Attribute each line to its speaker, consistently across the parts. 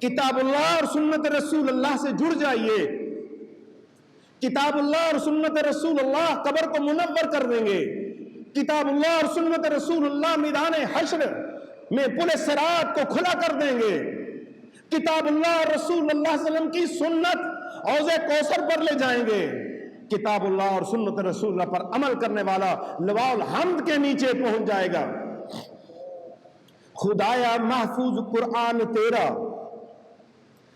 Speaker 1: کتاب اللہ اور سنت رسول اللہ سے جڑ جائیے. کتاب اللہ اور سنت رسول اللہ قبر کو منور کر دیں گے. کتاب اللہ اور سنت رسول اللہ میدان حشر میں پل صراط کو کھلا کر دیں گے. کتاب اللہ اور رسول اللہ صلی اللہ علیہ وسلم کی سنت حوض کوثر پر لے جائیں گے. کتاب اللہ اور سنت رسول اللہ پر عمل کرنے والا لواء الحمد کے نیچے پہنچ جائے گا. خدایا محفوظ قرآن تیرا،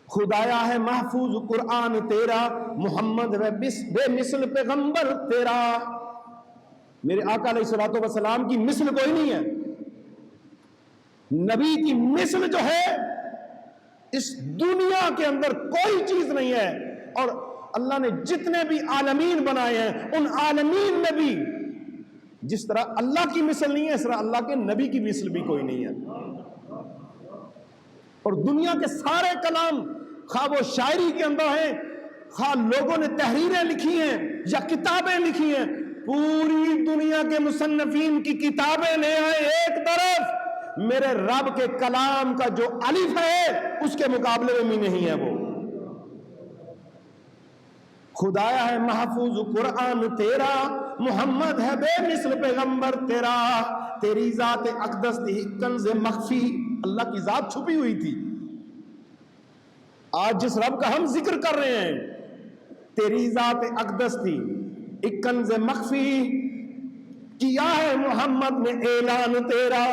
Speaker 1: خدایا ہے محفوظ قرآن تیرا، محمد بے مثل پیغمبر تیرا. میرے آقا علیہ الصلوۃ والسلام کی مثل کوئی نہیں ہے. نبی کی مثل جو ہے اس دنیا کے اندر کوئی چیز نہیں ہے. اور اللہ نے جتنے بھی عالمین بنائے ہیں ان عالمین میں بھی جس طرح اللہ کی مثل نہیں ہے اس طرح اللہ کے نبی کی مثل بھی کوئی نہیں ہے. اور دنیا کے سارے کلام خواہ وہ شاعری کے اندر ہیں، خواہ لوگوں نے تحریریں لکھی ہیں یا کتابیں لکھی ہیں، پوری دنیا کے مصنفین کی کتابیں لے آئے ایک طرف، میرے رب کے کلام کا جو الف ہے اس کے مقابلے میں بھی نہیں ہے. وہ خدایا ہے محفوظ قرآن تیرا، محمد ہے بے مثل پیغمبر تیرا. تیری ذات اقدس تھی کنز مخفی، اللہ کی ذات چھپی ہوئی تھی. آج جس رب کا ہم ذکر کر رہے ہیں، تیری ذات اقدس تھی ایک کنز مخفی، کیا ہے محمد نے اعلان تیرا.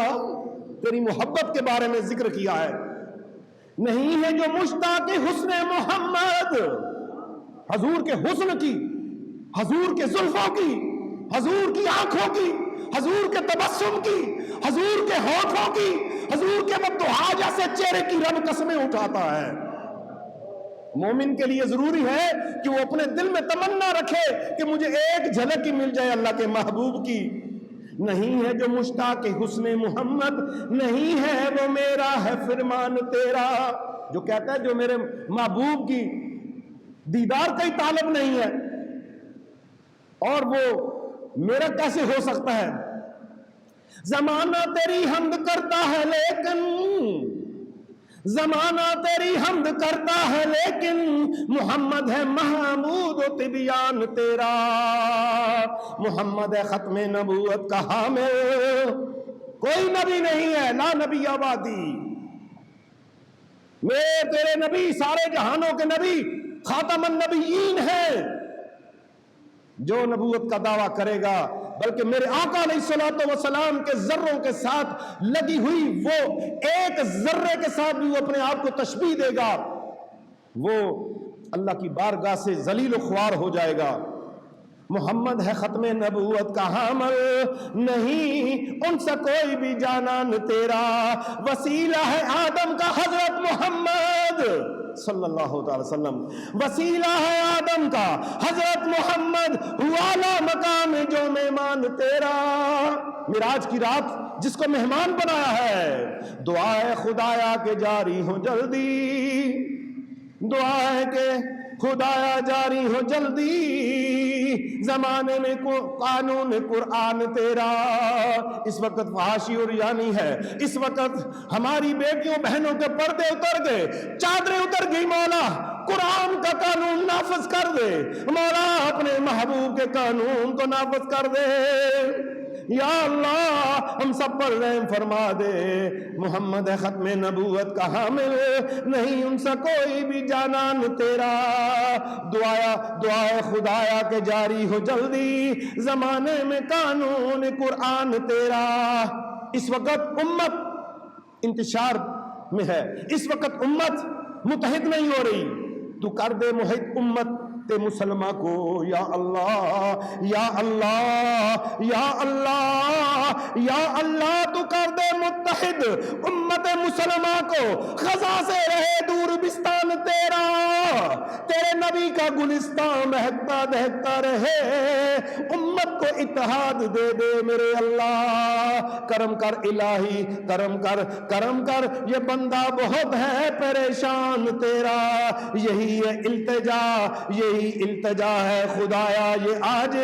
Speaker 1: تیری محبت کے بارے میں ذکر کیا ہے. نہیں ہے جو مشتاق حسن محمد، حضور کے حسن کی، حضور کے زلفوں کی، حضور کی آنکھوں کی، حضور کے تبسم کی، حضور کے ہونٹوں کی، حضور کے مدعا جیسے چہرے کی رب قسمیں اٹھاتا ہے. مومن کے لیے ضروری ہے کہ وہ اپنے دل میں تمنا رکھے کہ مجھے ایک جھلک ہی مل جائے اللہ کے محبوب کی. نہیں ہے جو مشتاق حسن محمد، نہیں ہے وہ میرا ہے فرمان تیرا. جو کہتا ہے جو میرے محبوب کی دیدار کا ہی طالب نہیں ہے، اور وہ میرا کیسے ہو سکتا ہے. زمانہ تیری حمد کرتا ہے لیکن، زمانہ تیری حمد کرتا ہے لیکن محمد ہے محمود و طبیان تیرا. محمد ہے ختم نبوت کا حامل، کوئی نبی نہیں ہے، لا نبی آبادی. میرے تیرے نبی سارے جہانوں کے نبی خاتم النبیین ہے. جو نبوت کا دعویٰ کرے گا، بلکہ میرے آقا علیہ الصلوۃ والسلام کے ذروں کے ساتھ لگی ہوئی وہ ایک ذرے کے ساتھ بھی وہ اپنے آپ کو تشبیہ دے گا، وہ اللہ کی بارگاہ سے ذلیل و خوار ہو جائے گا. محمد ہے ختم نبوت کا حامل، نہیں ان سے کوئی بھی جانان تیرا. وسیلہ ہے آدم کا حضرت محمد صلی اللہ تعالی وسلم، وسیلہ ہے آدم کا حضرت محمد، والا مقام جو مہمان تیرا. معراج کی رات جس کو مہمان بنایا ہے، دعا ہے خدایا کہ جاری ہو جلدی، دعا ہے کہ خدایا جاری ہو جلدی زمانے میں قانون قرآن تیرا. اس وقت فحاشی اور یعنی ہے، اس وقت ہماری بیٹیوں بہنوں کے پردے اتر گئے، چادریں اتر گئی. مولا قرآن کا قانون نافذ کر دے، مولا اپنے محبوب کے قانون کو نافذ کر دے. یا اللہ ہم سب پر رحم فرما دے. محمد ہے ختم نبوت کا حامل، نہیں ان سے کوئی بھی جانان تیرا. دعا خدایا کہ جاری ہو جلدی زمانے میں قانون قرآن تیرا. اس وقت امت انتشار میں ہے، اس وقت امت متحد نہیں ہو رہی. تو کر دے محد امت مسلمہ کو. یا اللہ یا اللہ یا اللہ یا اللہ، تو کر دے متحد امت مسلمہ کو، خزاں سے رہے دور بستان تیرا. تیرے نبی کا گلستان مہکتا دہکتا رہے، امت کو اتحاد دے دے میرے اللہ. کرم کر الہی کرم کر، کرم کر، یہ بندہ بہت ہے پریشان تیرا. یہی ہے التجا، یہی التجا ہے خدایا یہ آج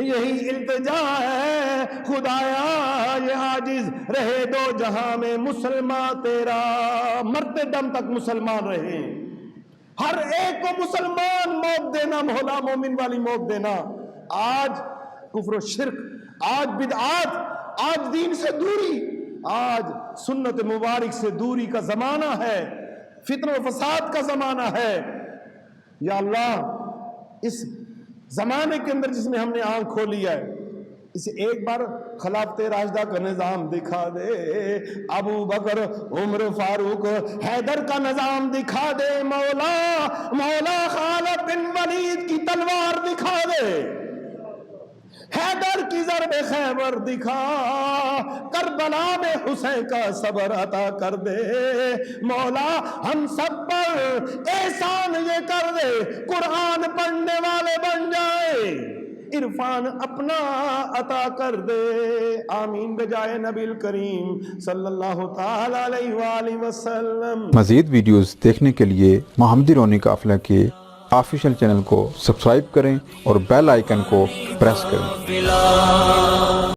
Speaker 1: یہی التجا ہے خدایا یہ عاجز رہے دو جہاں میں مسلمان تیرا، مرتے دم تک مسلمان رہے، ہر ایک کو مسلمان موت دینا، مولا مومن والی موت دینا۔ آج کفر و شرک، آج بدعات، آج دین سے دوری، آج سنت مبارک سے دوری کا زمانہ ہے، فتنہ و فساد کا زمانہ ہے۔ یا اللہ اس زمانے کے اندر جس میں ہم نے آنکھ کھولی ہے، اسے ایک بار خلافت راشدہ کا نظام دکھا دے، ابو بکر عمر فاروق حیدر کا نظام دکھا دے، مولا خالد بن ولید کی تلوار دکھا دے، حیدر کی ضرب خیبر دکھا، کربلا میں حسین کا صبر عطا کر دے، مولا ہم سب پر احسان یہ کر دے، قرآن پڑھنے والے بن جائے، عرفان اپنا عطا کر دے، آمین بجائے نبی الکریم صلی اللہ تعالی علیہ وآلہ وسلم۔
Speaker 2: مزید ویڈیوز دیکھنے کے لیے محمدی رونی قافلہ کے آفیشیل چینل کو سبسکرائب کریں اور بیل آئیکن کو پریس کریں۔